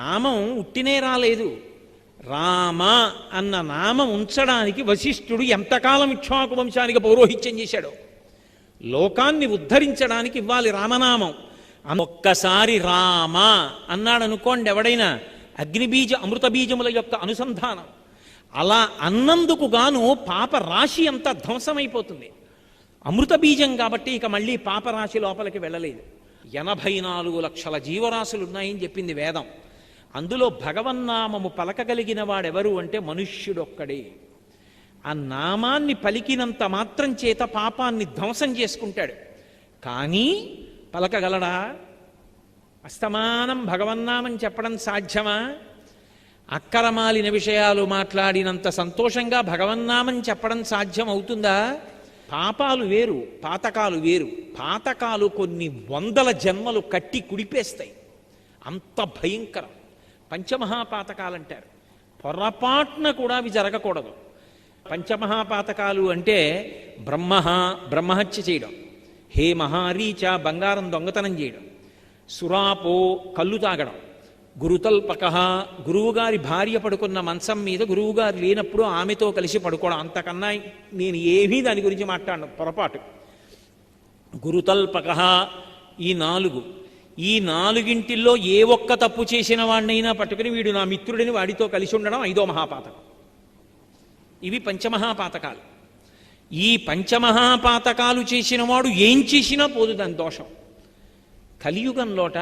నామం ఉట్టినే రాలేదు. రామ అన్న నామం ఉంచడానికి వశిష్ఠుడు ఎంతకాలం ఇక్ష్వాకు వంశానికి పౌరోహిత్యం చేశాడో, లోకాన్ని ఉద్ధరించడానికి ఇవ్వాలి రామనామం. ఒక్కసారి రామ అన్నాడు అనుకోండి ఎవడైనా, అగ్నిబీజ అమృత బీజముల యొక్క అనుసంధానం. అలా అన్నందుకు గాను పాప రాశి అంతా ధ్వంసమైపోతుంది. అమృత బీజం కాబట్టి ఇక మళ్ళీ పాపరాశి లోపలికి వెళ్ళలేదు. 84 లక్షల జీవరాశులు ఉన్నాయని చెప్పింది వేదం. అందులో భగవన్నామము పలకగలిగిన వాడెవరు అంటే మనుష్యుడొక్కడే. ఆ నామాన్ని పలికినంత మాత్రం చేత పాపాన్ని ధ్వంసం చేసుకుంటాడు. కానీ పలకగలడా? అస్తమానం భగవన్నామం చెప్పడం సాధ్యమా? అక్కరమాలిన విషయాలు మాట్లాడినంత సంతోషంగా భగవన్నామం చెప్పడం సాధ్యం అవుతుందా? పాపాలు వేరు, పాతకాలు వేరు. పాతకాలు కొన్ని 100 జన్మలు కట్టి కుడిపేస్తాయి, అంత భయంకరం. పంచమహాపాతకాలంటారు. పొరపాటున కూడా అవి జరగకూడదు. పంచమహాపాతకాలు అంటే బ్రహ్మహత్య చేయడం, హే మహారీచ బంగారం దొంగతనం చేయడం, సురాపో కళ్ళు తాగడం, గురుతల్పక గురువుగారి భార్య పడుకున్న మంచం మీద గురువుగారు లేనప్పుడు ఆమెతో కలిసి పడుకోవడం. అంతకన్నా నేను ఏమీ దాని గురించి మాట్లాడను, పొరపాటు. గురుతల్పక ఈ 4. ఈ 4ంటిల్లో ఏ ఒక్క తప్పు చేసిన వాడినైనా పట్టుకుని వీడు నా మిత్రుడిని వాడితో కలిసి ఉండడం 5వ మహాపాతకం. ఇవి పంచమహాపాతకాలు. ఈ పంచమహాపాతకాలు చేసిన వాడు ఏం చేసినా పోదు దాని దోషం. కలియుగంలోట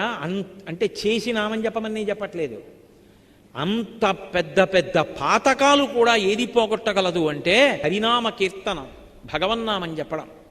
అంటే చేసినామని చెప్పమని చెప్పట్లేదు, అంత పెద్ద పెద్ద పాతకాలు కూడా ఏది పోగొట్టగలదు అంటే హరినామ కీర్తనం, భగవన్నామని చెప్పడం.